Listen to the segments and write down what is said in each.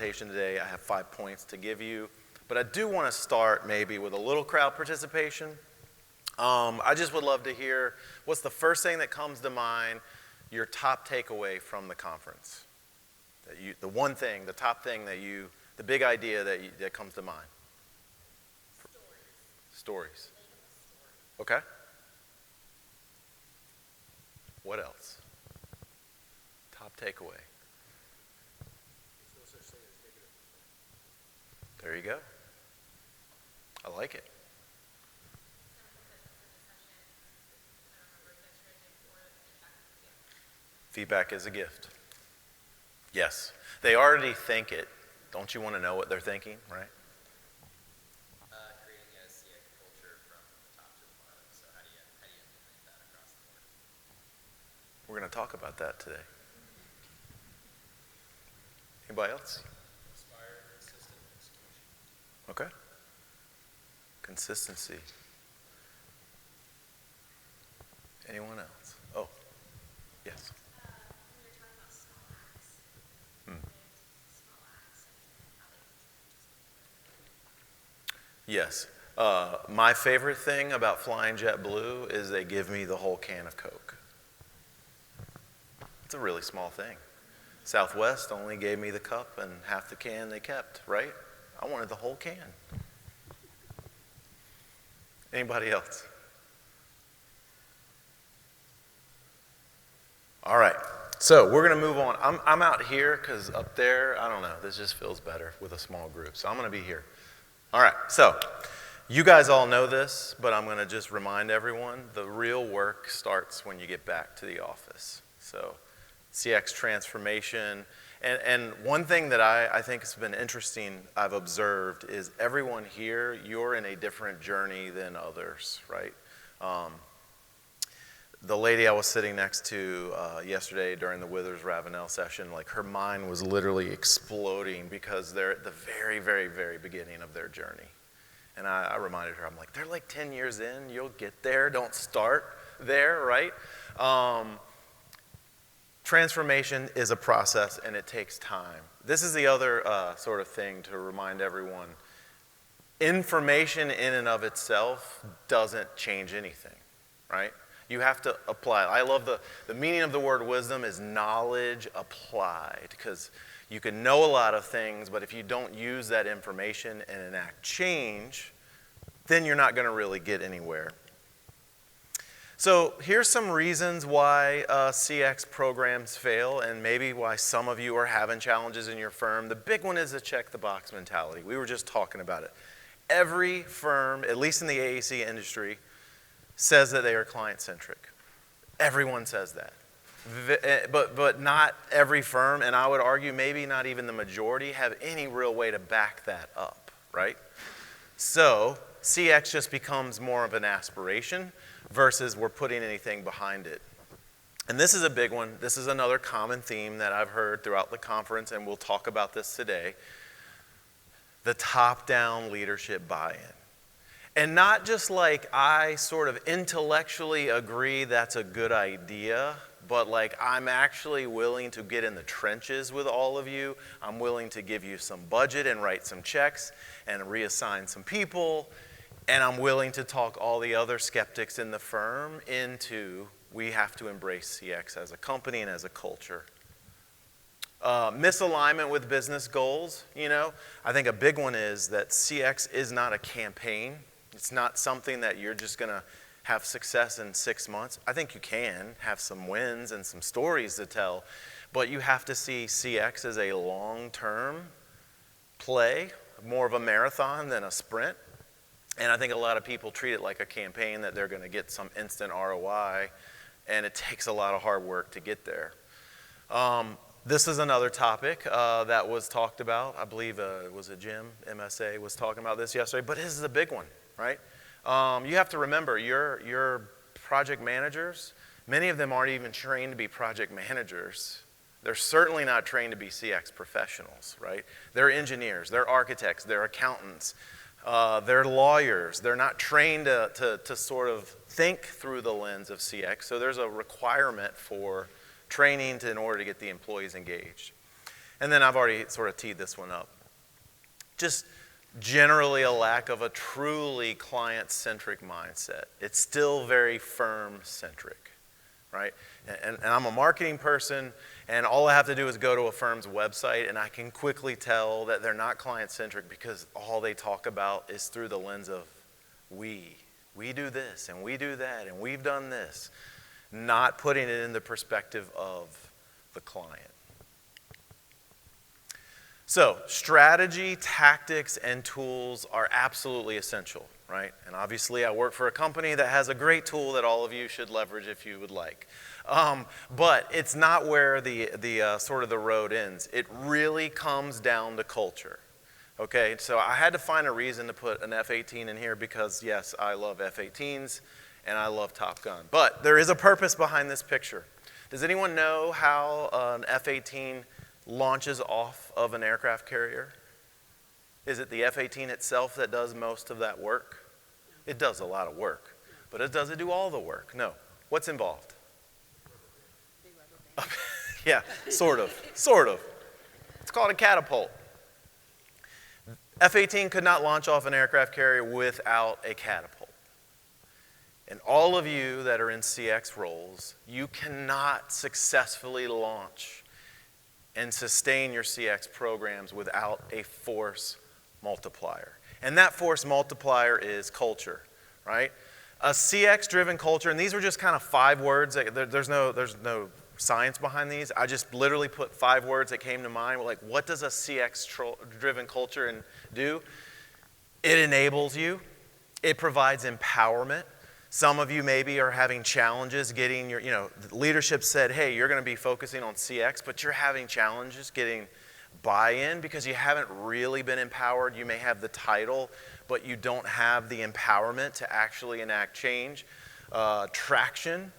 presentation today. I have 5 points to give you, but I do want to start maybe with a little crowd participation. I just would love to hear what's the first thing that comes to mind, your top takeaway from the conference. The one thing, the top thing the big idea that comes to mind. Stories. Okay. What else? Top takeaway. There you go. I like it. Feedback is a gift. Yes. They already think it. Don't you want to know what they're thinking, right? Creating a CX culture from the top to the bottom. So how do you implement that across the board? We're going to talk about that today. Anybody else? Inspire consistent execution. Okay. Consistency. Anyone else? Oh, yes. We were talking about small acts. Small acts and how they contribute to. Yes. My favorite thing about flying JetBlue is they give me the whole can of Coke. It's a really small thing. Southwest only gave me the cup and half the can they kept, right? I wanted the whole can. Anybody else? All right, so we're going to move on. I'm out here because up there, I don't know, this just feels better with a small group. So I'm going to be here. All right, so you guys all know this, but I'm going to just remind everyone, the real work starts when you get back to the office. So CX transformation. And one thing that I think has been interesting, I've observed, is everyone here, you're in a different journey than others, right? The lady I was sitting next to yesterday during the Withers Ravenel session, like her mind was literally exploding because they're at the very, very, very beginning of their journey. And I reminded her, I'm like, they're like 10 years in, you'll get there, don't start there, right? Transformation is a process and it takes time. This is the other sort of thing to remind everyone. Information in and of itself doesn't change anything, right? You have to apply it. I love the meaning of the word wisdom is knowledge applied, because you can know a lot of things, but if you don't use that information and enact change, then you're not going to really get anywhere. So here's some reasons why CX programs fail and maybe why some of you are having challenges in your firm. The big one is the check the box mentality. We were just talking about it. Every firm, at least in the AEC industry, says that they are client-centric. Everyone says that. But not every firm, and I would argue maybe not even the majority, have any real way to back that up, right? So CX just becomes more of an aspiration versus we're putting anything behind it. And this is a big one. This is another common theme that I've heard throughout the conference, and we'll talk about this today. The top-down leadership buy-in. And not just like I sort of intellectually agree that's a good idea, but like I'm actually willing to get in the trenches with all of you. I'm willing to give you some budget and write some checks and reassign some people. And I'm willing to talk all the other skeptics in the firm into we have to embrace CX as a company and as a culture. Misalignment with business goals, I think a big one is that CX is not a campaign. It's not something that you're just going to have success in 6 months. I think you can have some wins and some stories to tell, but you have to see CX as a long-term play, more of a marathon than a sprint. And I think a lot of people treat it like a campaign that they're going to get some instant ROI, and it takes a lot of hard work to get there. This is another topic that was talked about. I believe it was Jim, MSA, was talking about this yesterday, but this is a big one, right? You have to remember, your project managers, many of them aren't even trained to be project managers. They're certainly not trained to be CX professionals, right? They're engineers, they're architects, they're accountants. They're lawyers. They're not trained to sort of think through the lens of CX. So there's a requirement for training in order to get the employees engaged. And then I've already sort of teed this one up. Just generally a lack of a truly client-centric mindset. It's still very firm-centric, right? And I'm a marketing person, and all I have to do is go to a firm's website, and I can quickly tell that they're not client-centric because all they talk about is through the lens of we. We do this, and we do that, and we've done this. Not putting it in the perspective of the client. So, strategy, tactics, and tools are absolutely essential, right? And obviously, I work for a company that has a great tool that all of you should leverage if you would like. But it's not where the sort of the road ends. It really comes down to culture. Okay, so I had to find a reason to put an F-18 in here because, yes, I love F-18s and I love Top Gun. But there is a purpose behind this picture. Does anyone know how an F-18 launches off of an aircraft carrier? Is it the F-18 itself that does most of that work? It does a lot of work. But does it do all the work? No. What's involved? Yeah, sort of. It's called a catapult. F-18 could not launch off an aircraft carrier without a catapult. And all of you that are in CX roles, you cannot successfully launch and sustain your CX programs without a force multiplier. And that force multiplier is culture, right? A CX-driven culture, and these were just kind of 5 words. There's no science behind these. I just literally put 5 words that came to mind. Like, what does a CX-driven culture do? It enables you. It provides empowerment. Some of you maybe are having challenges getting your, leadership said, hey, you're going to be focusing on CX, but you're having challenges getting buy-in because you haven't really been empowered. You may have the title, but you don't have the empowerment to actually enact change. Traction,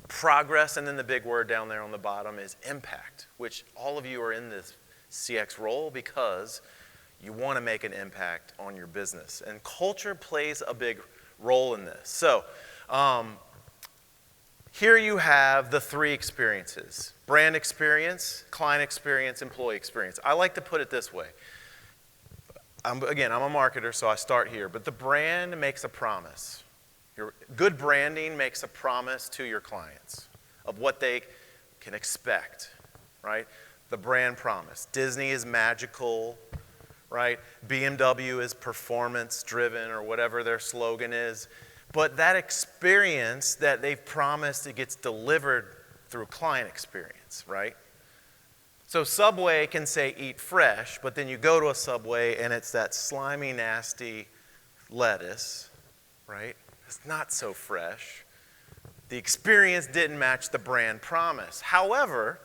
progress, and then the big word down there on the bottom is impact, which all of you are in this CX role because you want to make an impact on your business. And culture plays a big role in this. So here you have the 3 experiences: brand experience, client experience, employee experience. I like to put it this way. I'm a marketer, so I start here. But the brand makes a promise. Your good branding makes a promise to your clients of what they can expect, right? The brand promise. Disney is magical, right? BMW is performance-driven or whatever their slogan is. But that experience that they've promised, it gets delivered through client experience, right? So Subway can say eat fresh, but then you go to a Subway and it's that slimy, nasty lettuce, right? It's not so fresh. The experience didn't match the brand promise. However,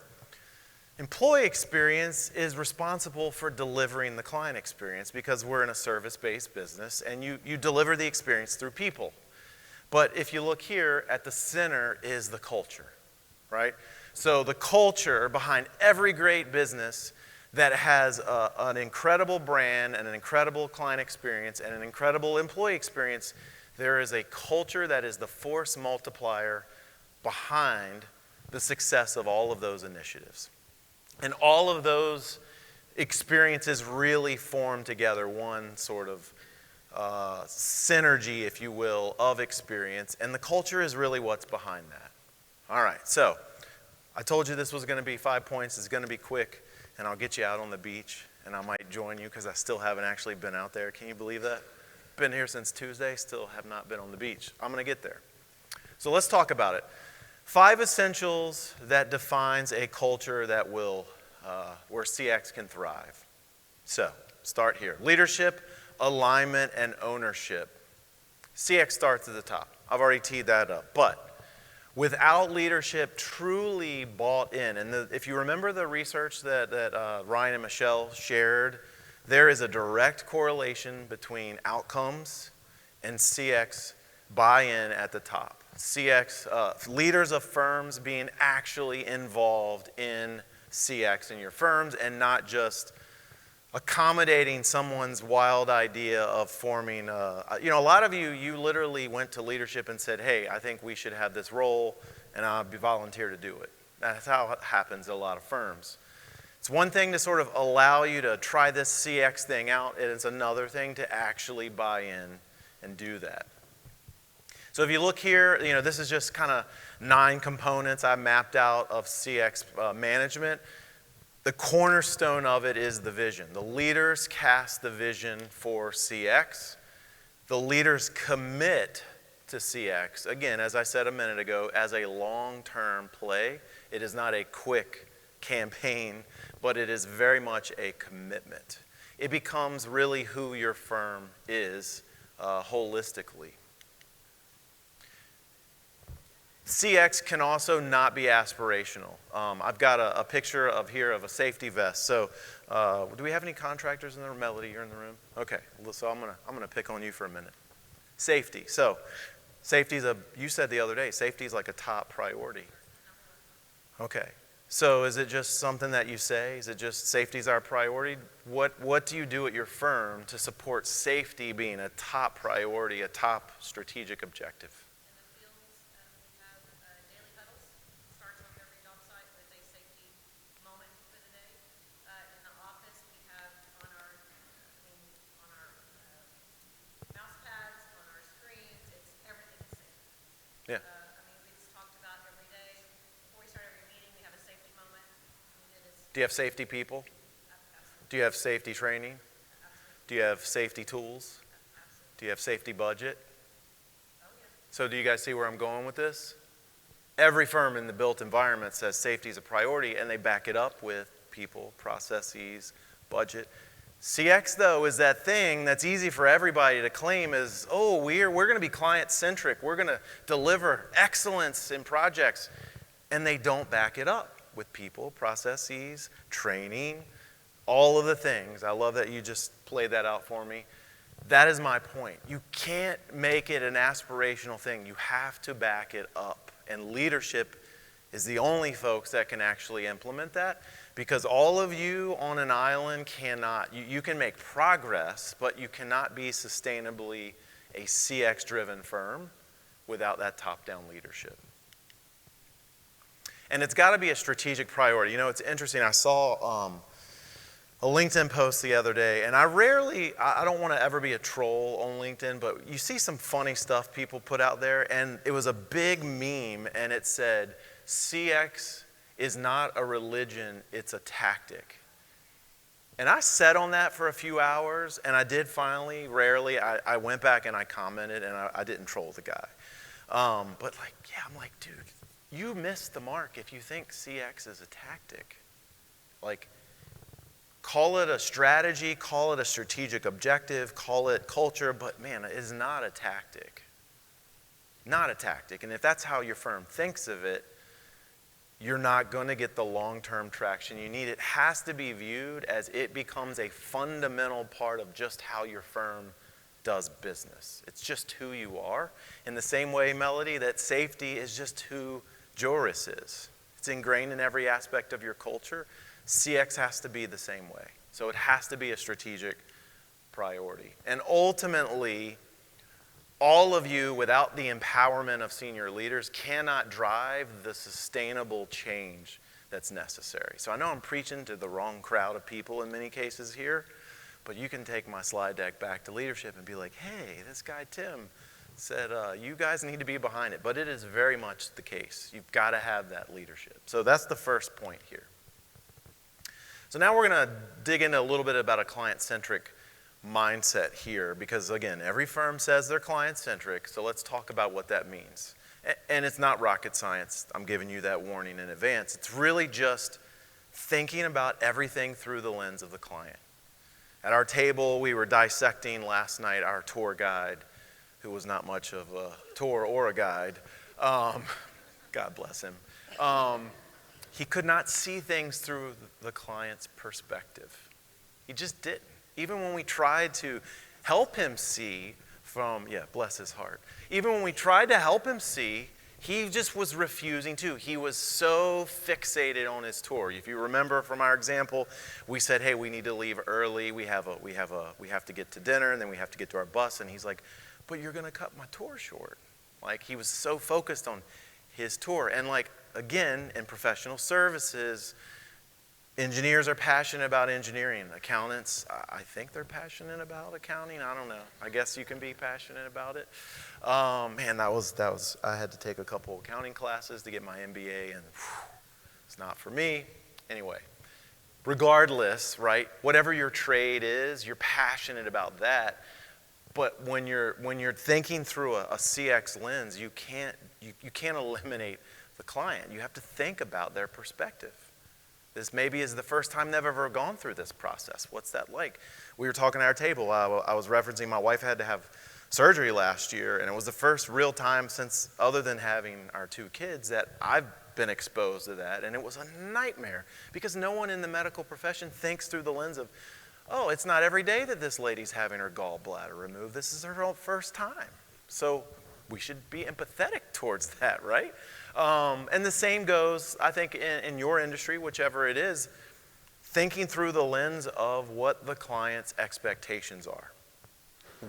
employee experience is responsible for delivering the client experience because we're in a service-based business and you deliver the experience through people. But if you look here, at the center is the culture, right? So the culture behind every great business that has an incredible brand and an incredible client experience and an incredible employee experience, there is a culture that is the force multiplier behind the success of all of those initiatives. And all of those experiences really form together one sort of synergy, if you will, of experience. And the culture is really what's behind that. All right, so I told you this was going to be 5 points. It's going to be quick, and I'll get you out on the beach, and I might join you because I still haven't actually been out there. Can you believe that? Been here since Tuesday, still have not been on the beach. I'm going to get there. So let's talk about it. 5 essentials that defines a culture that will, where CX can thrive. So, start here. Leadership, alignment, and ownership. CX starts at the top. I've already teed that up. But without leadership truly bought in, and if you remember the research that Ryan and Michelle shared, there is a direct correlation between outcomes and CX buy-in at the top. CX, leaders of firms being actually involved in CX in your firms and not just accommodating someone's wild idea of forming, a lot of you literally went to leadership and said, hey, I think we should have this role and I'll volunteer to do it. That's how it happens at a lot of firms. It's one thing to sort of allow you to try this CX thing out, and it's another thing to actually buy in and do that. So if you look here, this is just kind of 9 components I mapped out of CX management. The cornerstone of it is the vision. The leaders cast the vision for CX. The leaders commit to CX, again, as I said a minute ago, as a long-term play. It is not a quick campaign, but it is very much a commitment. It becomes really who your firm is holistically. CX can also not be aspirational. I've got a picture here of a safety vest. So do we have any contractors in the room? Melody, you're in the room? Okay, so I'm gonna pick on you for a minute. Safety. So safety you said the other day, safety is like a top priority. Okay. So is it just something that you say? Is it just safety's our priority? What do you do at your firm to support safety being a top priority, a top strategic objective? In the fields, we have daily huddles. Starts on every job site with a safety moment for the day. In the office, we have on our mouse pads, on our screens, everything is safe. Yeah. We just talked about every day. Before we start every meeting, we have a safety moment. Do you have safety people? Absolutely. Do you have safety training? Absolutely. Do you have safety tools? Absolutely. Do you have safety budget? Oh, yeah. So do you guys see where I'm going with this? Every firm in the built environment says safety is a priority, and they back it up with people, processes, budget. CX, though, is that thing that's easy for everybody to claim as, oh, we're going to be client-centric. We're going to deliver excellence in projects. And they don't back it up with people, processes, training, all of the things. I love that you just played that out for me. That is my point. You can't make it an aspirational thing. You have to back it up. And leadership is the only folks that can actually implement that, because all of you on an island cannot. You can make progress, but you cannot be sustainably a CX-driven firm without that top-down leadership. And it's got to be a strategic priority. It's interesting. I saw a LinkedIn post the other day, and I don't want to ever be a troll on LinkedIn, but you see some funny stuff people put out there, and it was a big meme, and it said, CX is not a religion, it's a tactic. And I sat on that for a few hours, and I did finally, rarely, I went back and I commented, and I didn't troll the guy. I'm like, dude, you missed the mark if you think CX is a tactic. Call it a strategy, call it a strategic objective, call it culture, but man, it is not a tactic. Not a tactic. And if that's how your firm thinks of it, you're not going to get the long-term traction you need. It has to be viewed as it becomes a fundamental part of just how your firm does business. It's just who you are. In the same way, Melody, that safety is just who Joris is. It's ingrained in every aspect of your culture. CX has to be the same way. So it has to be a strategic priority. And ultimately, all of you, without the empowerment of senior leaders, cannot drive the sustainable change that's necessary. So I know I'm preaching to the wrong crowd of people in many cases here, but you can take my slide deck back to leadership and be like, hey, this guy Tim said you guys need to be behind it. But it is very much the case. You've got to have that leadership. So that's the first point here. So now we're going to dig into a little bit about a client-centric mindset here, because again, every firm says they're client-centric, so let's talk about what that means. And it's not rocket science. I'm giving you that warning in advance. It's really just thinking about everything through the lens of the client. At our table, we were dissecting last night our tour guide, who was not much of a tour or a guide. God bless him. He could not see things through the client's perspective. He just didn't. Even when we tried to help him see bless his heart. Even when we tried to help him see, he just was refusing to. He was so fixated on his tour. If you remember from our example, we said, hey, we need to leave early. We have to get to dinner, and then we have to get to our bus. And he's like, but you're going to cut my tour short. He was so focused on his tour. And again, in professional services, Engineers are passionate about engineering. Accountants, I think they're passionate about accounting. I don't know. I guess you can be passionate about it. Man, that was. I had to take a couple accounting classes to get my MBA, and it's not for me. Anyway, regardless, right? Whatever your trade is, you're passionate about that. But when you're thinking through a CX lens, you can't eliminate the client. You have to think about their perspective. This maybe is the first time they've ever gone through this process. What's that like? We were talking at our table. I was referencing my wife had to have surgery last year, and it was the first real time since, other than having our 2 kids, that I've been exposed to that, and it was a nightmare because no one in the medical profession thinks through the lens of, oh, it's not every day that this lady's having her gallbladder removed. This is her first time. So we should be empathetic towards that, right? And the same goes, I think, in your industry, whichever it is, thinking through the lens of what the client's expectations are.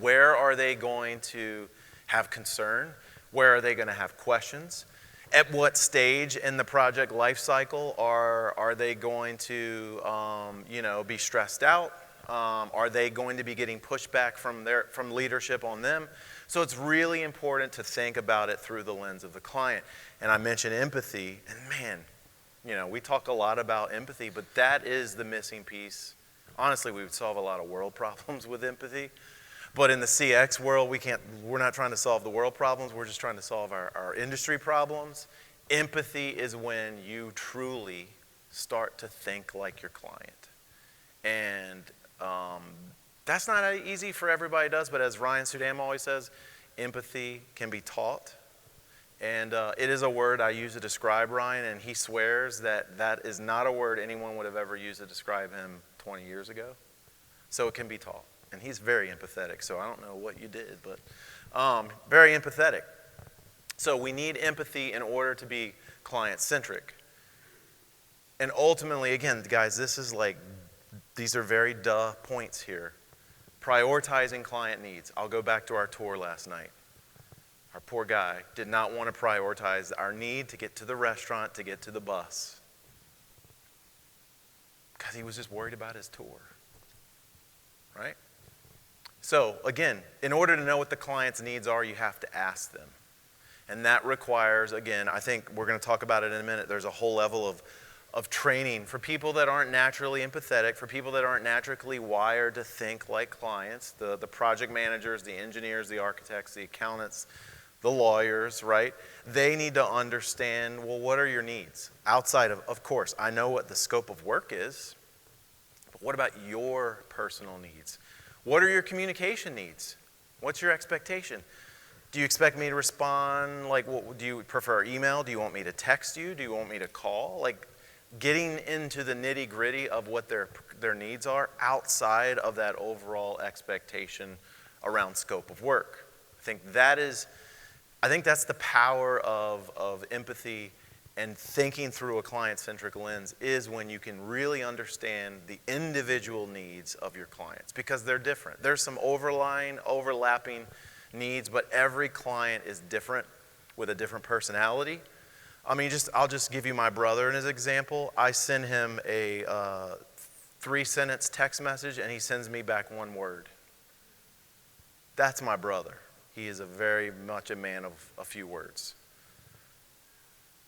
Where are they going to have concern? Where are they going to have questions? At what stage in the project life cycle are they going to be stressed out? Are they going to be getting pushback from leadership on them? So it's really important to think about it through the lens of the client. And I mentioned empathy, and man, we talk a lot about empathy, but that is the missing piece. Honestly, we would solve a lot of world problems with empathy. But in the CX world, we're not trying to solve the world problems, we're just trying to solve our industry problems. Empathy is when you truly start to think like your client. And that's not easy for everybody does, but as Ryan Sudam always says, empathy can be taught. And it is a word I use to describe Ryan, and he swears that is not a word anyone would have ever used to describe him 20 years ago. So it can be taught. And he's very empathetic, so I don't know what you did, but very empathetic. So we need empathy in order to be client-centric. And ultimately, again, guys, these are very duh points here. Prioritizing client needs. I'll go back to our tour last night. Our poor guy did not want to prioritize our need to get to the restaurant, to get to the bus, because he was just worried about his tour, right? So again, in order to know what the client's needs are, you have to ask them. And that requires, again, I think we're going to talk about it in a minute, there's a whole level of training for people that aren't naturally empathetic, for people that aren't naturally wired to think like clients, the project managers, the engineers, the architects, the accountants, the lawyers, right? They need to understand, well, what are your needs? Outside of course, I know what the scope of work is, but what about your personal needs? What are your communication needs? What's your expectation? Do you expect me to respond, do you prefer email? Do you want me to text you? Do you want me to call? Getting into the nitty-gritty of what their needs are outside of that overall expectation around scope of work. I think that's the power of empathy and thinking through a client-centric lens is when you can really understand the individual needs of your clients, because they're different. There's some overlapping needs, but every client is different with a different personality. I'll just give you my brother as an example. I send him a 3-sentence text message, and he sends me back 1 word. That's my brother. He is very much a man of a few words.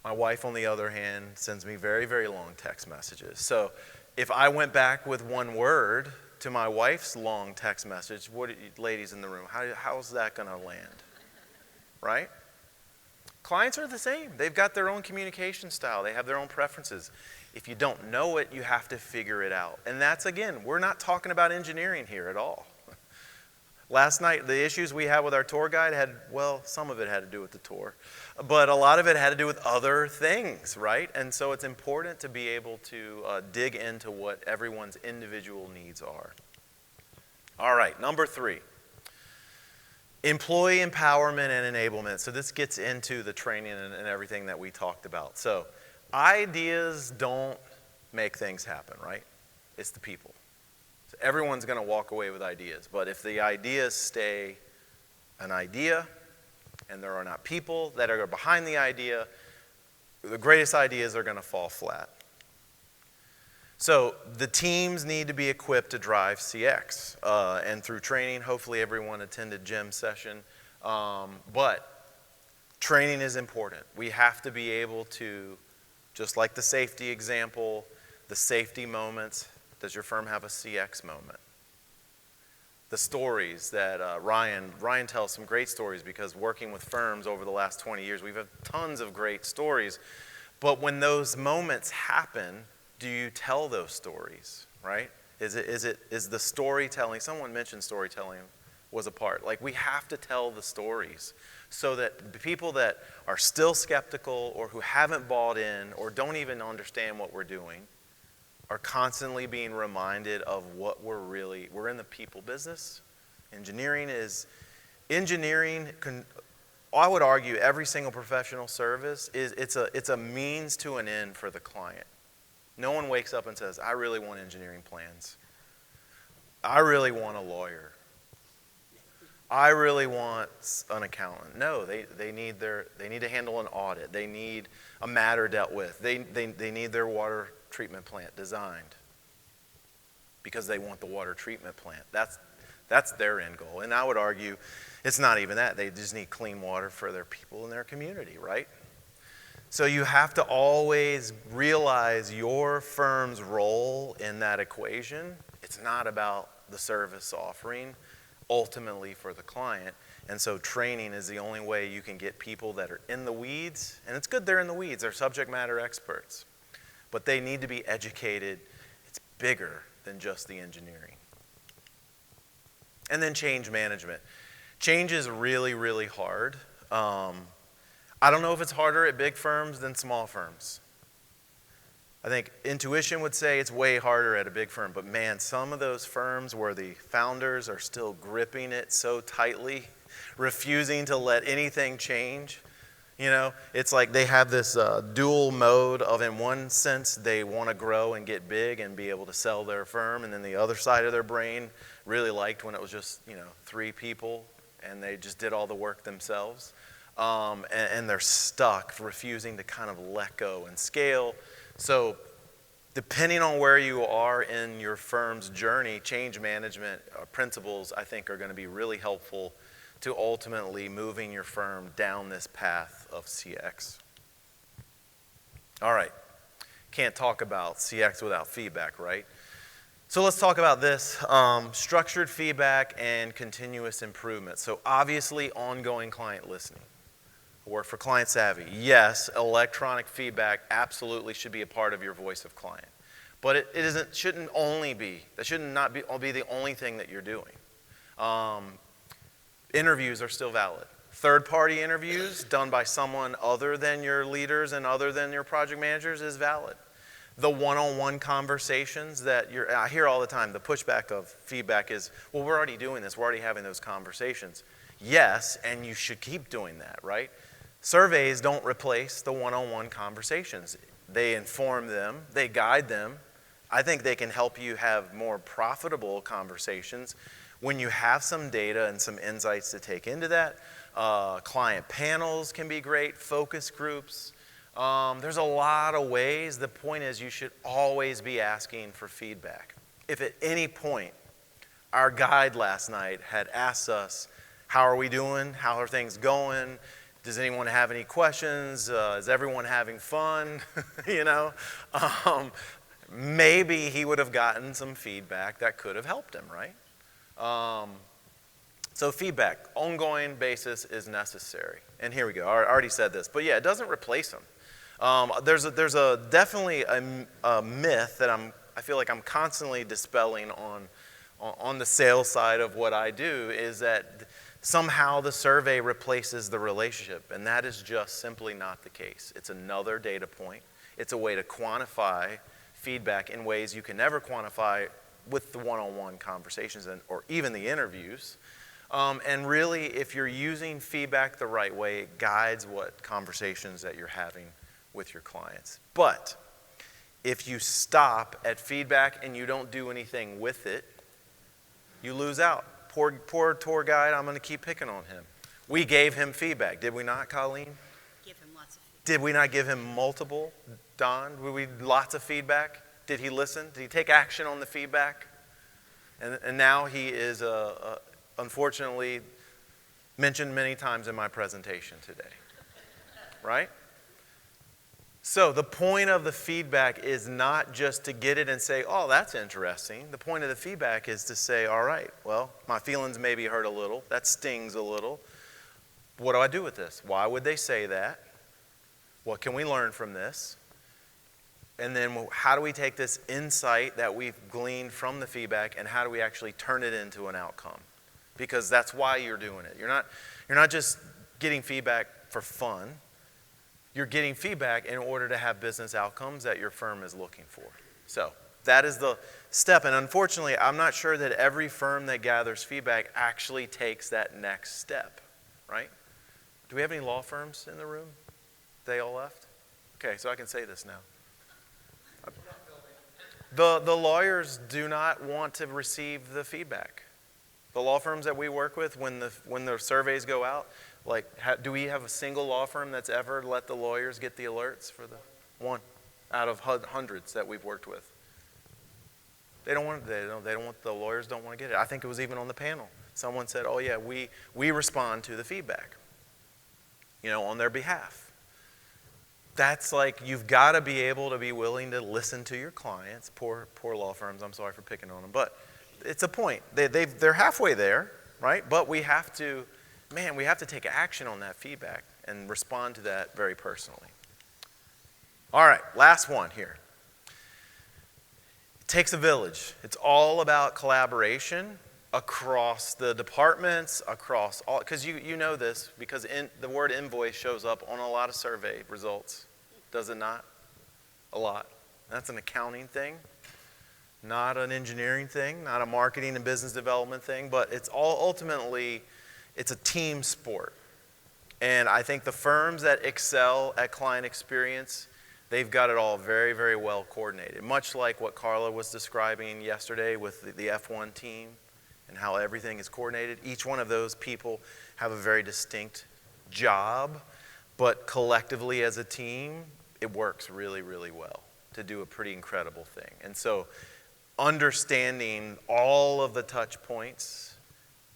My wife, on the other hand, sends me very, very long text messages. So if I went back with 1 word to my wife's long text message, ladies in the room, how's that going to land? Right? Clients are the same. They've got their own communication style. They have their own preferences. If you don't know it, you have to figure it out. And that's, again, we're not talking about engineering here at all. Last night, the issues we had with our tour guide some of it had to do with the tour, but a lot of it had to do with other things, right? And so it's important to be able to dig into what everyone's individual needs are. All right, number 3. Employee empowerment and enablement. So this gets into the training and everything that we talked about. So ideas don't make things happen, right? It's the people. So everyone's going to walk away with ideas. But if the ideas stay an idea and there are not people that are behind the idea, the greatest ideas are going to fall flat. So the teams need to be equipped to drive CX. And through training, hopefully everyone attended Jim's session. But training is important. We have to be able to, just like the safety example, the safety moments. Does your firm have a CX moment? The stories that Ryan tells some great stories, because working with firms over the last 20 years, we've had tons of great stories. But when those moments happen, do you tell those stories, right? Is the storytelling, someone mentioned storytelling was a part. Like, we have to tell the stories so that the people that are still skeptical or who haven't bought in or don't even understand what we're doing are constantly being reminded of what we're in the people business. I would argue every single professional service it's a means to an end for the client. No one wakes up and says, I really want engineering plans. I really want a lawyer. I really want an accountant. No, they need to handle an audit. They need a matter dealt with. They need their water treatment plant designed because they want the water treatment plant. That's their end goal. And I would argue it's not even that. They just need clean water for their people in their community, right? So you have to always realize your firm's role in that equation. It's not about the service offering ultimately for the client. And so training is the only way you can get people that are in the weeds. And it's good they're in the weeds. They're subject matter experts. But they need to be educated. It's bigger than just the engineering. And then change management. Change is really, really hard. I don't know if it's harder at big firms than small firms. I think intuition would say it's way harder at a big firm, but man, some of those firms where the founders are still gripping it so tightly, refusing to let anything change, it's like they have this dual mode of, in one sense, they want to grow and get big and be able to sell their firm, and then the other side of their brain really liked when it was just, 3 people and they just did all the work themselves. And they're stuck, refusing to kind of let go and scale. So depending on where you are in your firm's journey, change management principles, I think, are going to be really helpful to ultimately moving your firm down this path of CX. All right. Can't talk about CX without feedback, right? So let's talk about this, structured feedback and continuous improvement. So obviously, ongoing client listening. Work for Client Savvy. Yes, electronic feedback absolutely should be a part of your voice of client. But that should not be the only thing that you're doing. Interviews are still valid. Third-party interviews done by someone other than your leaders and other than your project managers is valid. The one-on-one conversations that I hear all the time, the pushback of feedback is, well, we're already doing this. We're already having those conversations. Yes, and you should keep doing that, right? Surveys don't replace the one-on-one conversations. They inform them, they guide them. I think they can help you have more profitable conversations when you have some data and some insights to take into that. Client panels can be great, focus groups. There's a lot of ways. The point is you should always be asking for feedback. If at any point our guide last night had asked us, how are we doing? How are things going? Does anyone have any questions? Is everyone having fun? Maybe he would have gotten some feedback that could have helped him, right? So feedback, ongoing basis is necessary. And here we go. I already said this, but yeah, it doesn't replace them. There's definitely a myth that I feel like I'm constantly dispelling on the sales side of what I do, is that somehow the survey replaces the relationship, and that is just simply not the case. It's another data point. It's a way to quantify feedback in ways you can never quantify with the one-on-one conversations or even the interviews. And really, if you're using feedback the right way, it guides what conversations that you're having with your clients. But if you stop at feedback and you don't do anything with it, you lose out. Poor tour guide, I'm going to keep picking on him. We gave him feedback, did we not, Colleen? Give him lots of feedback. Did we not give him multiple, Don? Lots of feedback? Did he listen? Did he take action on the feedback? And now he is, unfortunately, mentioned many times in my presentation today, right? So the point of the feedback is not just to get it and say, oh, that's interesting. The point of the feedback is to say, all right, well, my feelings maybe hurt a little. That stings a little. What do I do with this? Why would they say that? What can we learn from this? And then how do we take this insight that we've gleaned from the feedback and how do we actually turn it into an outcome? Because that's why you're doing it. You're not just getting feedback for fun. You're getting feedback in order to have business outcomes that your firm is looking for. So that is the step. And unfortunately, I'm not sure that every firm that gathers feedback actually takes that next step, right? Do we have any law firms in the room? They all left? Okay, so I can say this now. The lawyers do not want to receive the feedback. The law firms that we work with, when the surveys go out, like, do we have a single law firm that's ever let the lawyers get the alerts for the one out of hundreds that we've worked with? They don't want the lawyers don't want to get it. I think it was even on the panel. Someone said, "Oh yeah, we respond to the feedback, on their behalf." That's like, you've got to be able to be willing to listen to your clients. Poor law firms. I'm sorry for picking on them, but it's a point. They're halfway there, right? But we have to take action on that feedback and respond to that very personally. All right, last one here. It takes a village. It's all about collaboration across the departments, across all, because you know this, because the word invoice shows up on a lot of survey results, does it not? A lot. That's an accounting thing, not an engineering thing, not a marketing and business development thing, but it's all ultimately, it's a team sport. And I think the firms that excel at client experience, they've got it all very, very well coordinated, much like what Carla was describing yesterday with the F1 team and how everything is coordinated. Each one of those people have a very distinct job, but collectively as a team, it works really, really well to do a pretty incredible thing. And so understanding all of the touch points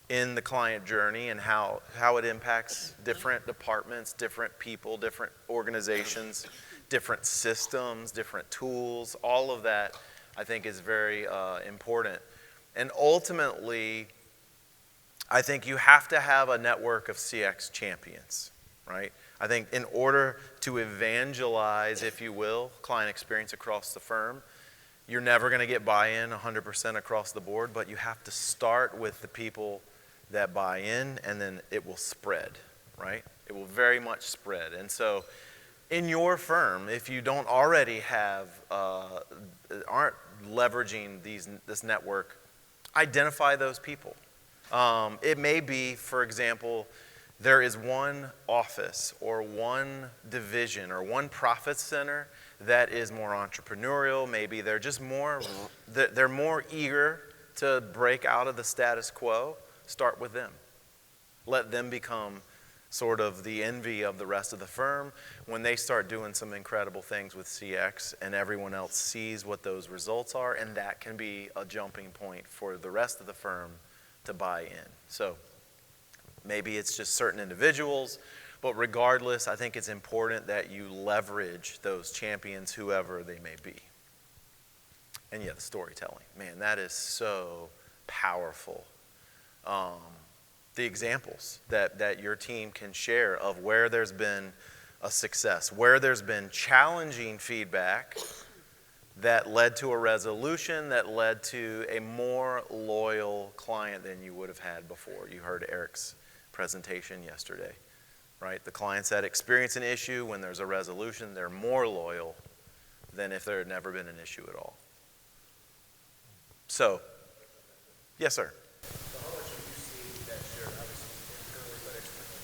in the client journey and how it impacts different departments, different people, different organizations, different systems, different tools, all of that I think is very important. And ultimately, I think you have to have a network of CX champions, right? I think in order to evangelize, if you will, client experience across the firm, you're never going to get buy-in 100% across the board, but you have to start with the people that buy in, and then it will spread, right? It will very much spread. And so in your firm, if you don't already have, aren't leveraging this network, identify those people. It may be, for example, there is one office or one division or one profit center that is more entrepreneurial. Maybe they're just they're more eager to break out of the status quo. Start with them. Let them become sort of the envy of the rest of the firm when they start doing some incredible things with CX and everyone else sees what those results are, and that can be a jumping point for the rest of the firm to buy in. So maybe it's just certain individuals, but regardless, I think it's important that you leverage those champions, whoever they may be. And yeah, the storytelling. Man, that is so powerful. The examples that your team can share of where there's been a success, where there's been challenging feedback that led to a resolution, that led to a more loyal client than you would have had before. You heard Eric's presentation yesterday, right? The clients that experience an issue, when there's a resolution, they're more loyal than if there had never been an issue at all. So, yes, sir. So how much have you seen that share, obviously internally, but externally?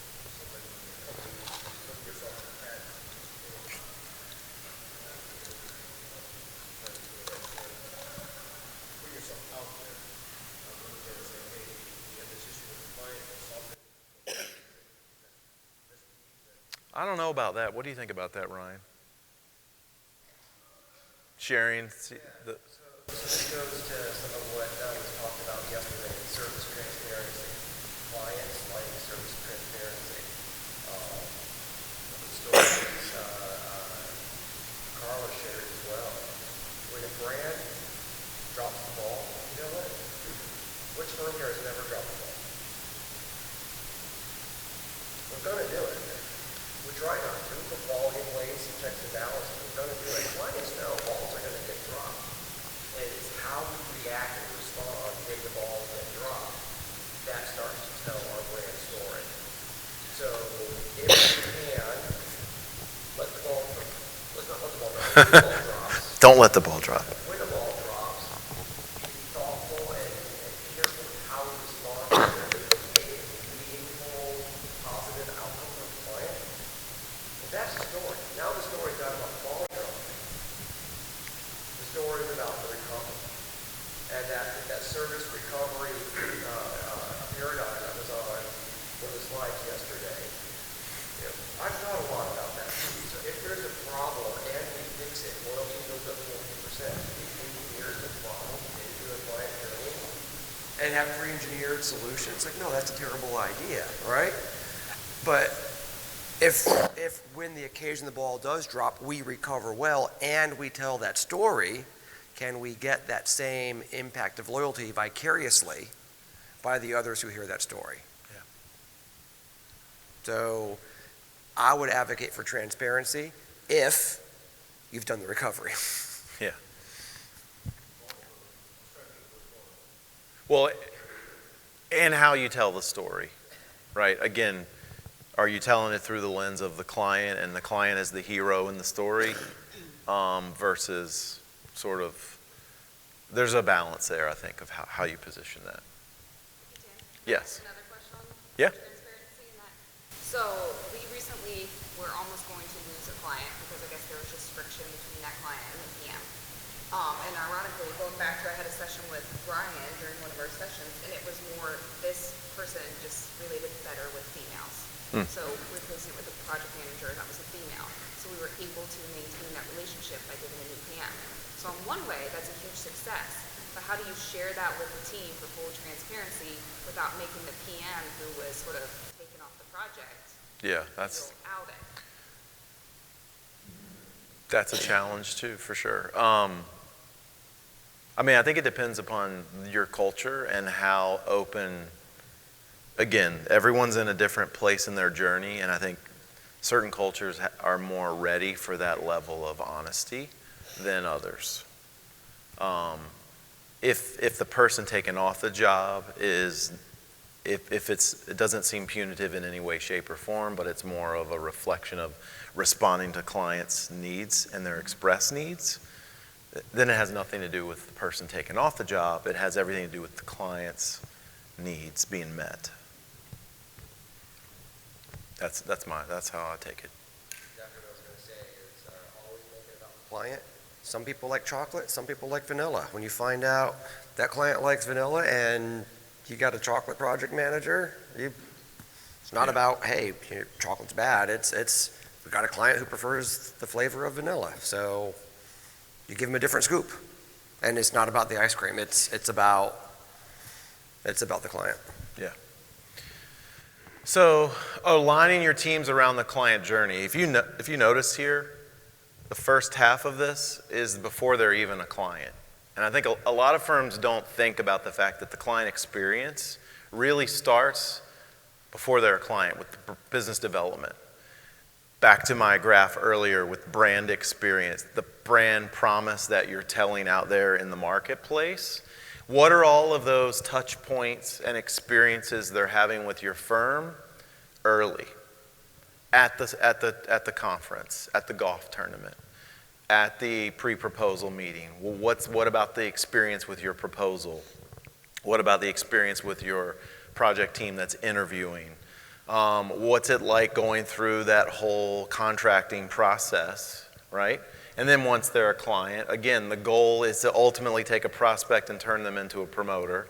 Somebody in the company, put yourself in the past, put yourself out there. When you can say, hey, we have this issue with the client, solve it. I don't know about that. What do you think about that, Ryan? sharing the, So this goes to some of what was talked about yesterday, service transparency. Clients like service transparency. Stories Carla shared as well. When a brand drops the ball, you know what? Which firm here has never dropped the ball? We're going to do it. We try not to, but quality in place, checks and balances, we're going to do it. Clients know balls are going to get dropped. And it's how we react and respond when the balls get dropped that starts to tell our brand story. So if we can, let the ball, let's not let the ball drop, when the ball drops, don't let the ball drop. when the ball drops, be thoughtful and careful with how we respond to it, a meaningful, positive outcome for the client. And that's the story. Now the story's not about quality. The story is about the recovery. And that service recovery paradigm that was on one of the slides yesterday. You know, I've thought a lot about that too. So if there's a problem and we fix it, loyalty goes up 14%. We engineer the problem into a client journey and have pre-engineered solutions. Like, no, that's a terrible idea, right? But if when the occasion the ball does drop, we recover well and we tell that story, can we get that same impact of loyalty vicariously by the others who hear that story? Yeah. So I would advocate for transparency if you've done the recovery. Yeah. Well, and how you tell the story, right? Again, are you telling it through the lens of the client and the client is the hero in the story versus sort of, there's a balance there, I think, of how you position that. Yes. Another question on Yeah. transparency and that. So we recently were almost going to lose a client because I guess there was just friction between that client and the PM. And ironically, going back to I had a session with Brian during one of our sessions, and it was more this person just related better with females. So replacing it with a project manager that was a female. So we were able to maintain that relationship by giving a new PM. So in one way, that's a huge success. But how do you share that with the team for full transparency without making the PM who was sort of taken off the project Yeah, that's feel outed? a challenge too, for sure. I mean, I think it depends upon your culture and how open, again, everyone's in a different place in their journey, and I think certain cultures are more ready for that level of honesty than others. If the person taken off the job is, if it doesn't seem punitive in any way, shape, or form, but it's more of a reflection of responding to clients' needs and their express needs, then it has nothing to do with the person taken off the job. It has everything to do with the client's needs being met. That's how I take it. Exactly what I was going to say is always make it about the client. Some people like chocolate, some people like vanilla. When you find out that client likes vanilla and you got a chocolate project manager, it's not about, hey, chocolate's bad. It's we got a client who prefers the flavor of vanilla. So you give them a different scoop. And it's not about the ice cream. It's about the client. Yeah. So aligning your teams around the client journey. If you notice here, the first half of this is before they're even a client. And I think a lot of firms don't think about the fact that the client experience really starts before they're a client with the business development. Back to my graph earlier with brand experience, the brand promise that you're telling out there in the marketplace. What are all of those touch points and experiences they're having with your firm early? At the conference, at the golf tournament, at the pre-proposal meeting. Well, what about the experience with your proposal? What about the experience with your project team that's interviewing? What's it like going through that whole contracting process, right? And then once they're a client, again, the goal is to ultimately take a prospect and turn them into a promoter.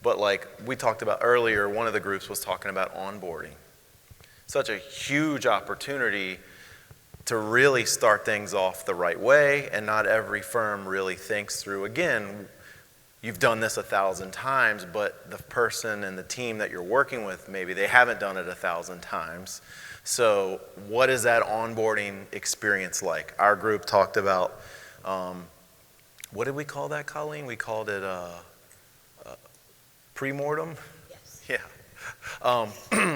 But like we talked about earlier, one of the groups was talking about onboarding. Such a huge opportunity to really start things off the right way, and not every firm really thinks through, again, you've done this 1,000 times, but the person and the team that you're working with, maybe they haven't done it 1,000 times. So what is that onboarding experience like? Our group talked about, what did we call that, Colleen? We called it pre-mortem? Yes. Yeah.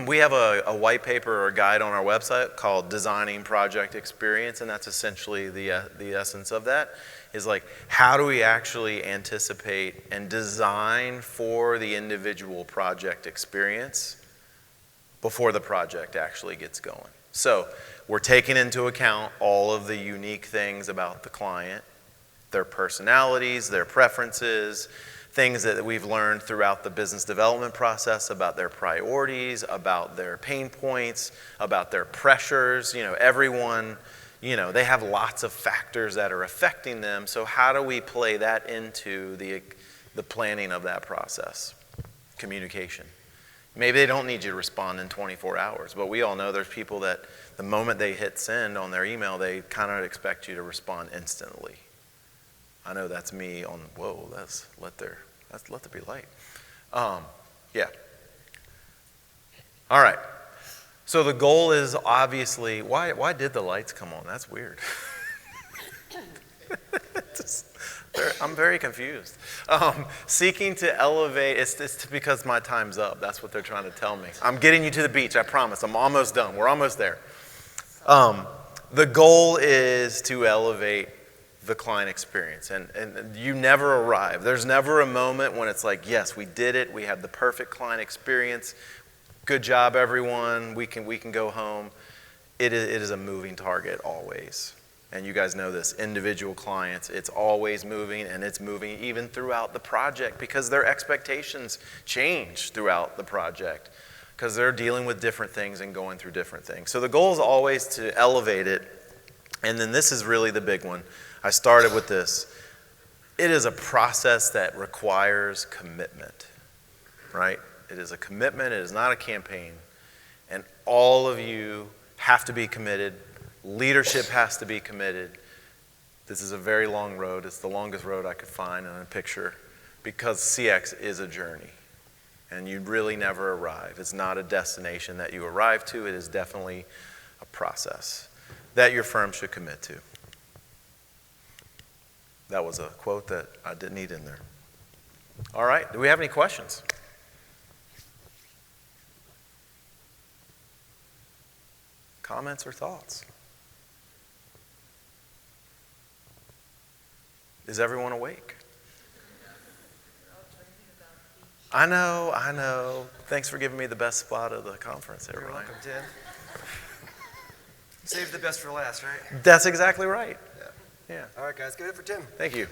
We have a white paper or a guide on our website called Designing Project Experience, and that's essentially the essence of that, is like, how do we actually anticipate and design for the individual project experience before the project actually gets going. So we're taking into account all of the unique things about the client, their personalities, their preferences, things that we've learned throughout the business development process about their priorities, about their pain points, about their pressures. Everyone, they have lots of factors that are affecting them. So how do we play that into the planning of that process? Communication. Maybe they don't need you to respond in 24 hours, but we all know there's people that the moment they hit send on their email, they kind of expect you to respond instantly. I know that's me on, whoa, let there be light. Yeah. All right. So the goal is obviously, why did the lights come on? That's weird. I'm very confused. Seeking to elevate, it's because my time's up. That's what they're trying to tell me. I'm getting you to the beach, I promise. I'm almost done. We're almost there. The goal is to elevate the client experience, and you never arrive. There's never a moment when it's like, yes, we did it. We have the perfect client experience. Good job, everyone. We can go home. It is a moving target always. And you guys know this, individual clients, it's always moving, and it's moving even throughout the project because their expectations change throughout the project because they're dealing with different things and going through different things. So the goal is always to elevate it. And then this is really the big one. I started with this. It is a process that requires commitment, right? It is a commitment. It is not a campaign. And all of you have to be committed. Leadership has to be committed. This is a very long road. It's the longest road I could find in a picture because CX is a journey. And you really never arrive. It's not a destination that you arrive to. It is definitely a process that your firm should commit to. That was a quote that I didn't need in there. All right. Do we have any questions? Comments or thoughts? Is everyone awake? I know. Thanks for giving me the best spot of the conference there, You're Ryan. welcome, Tim. Save the best for last, right? That's exactly right. Yeah. Yeah. All right, guys, give it for Tim. Thank you.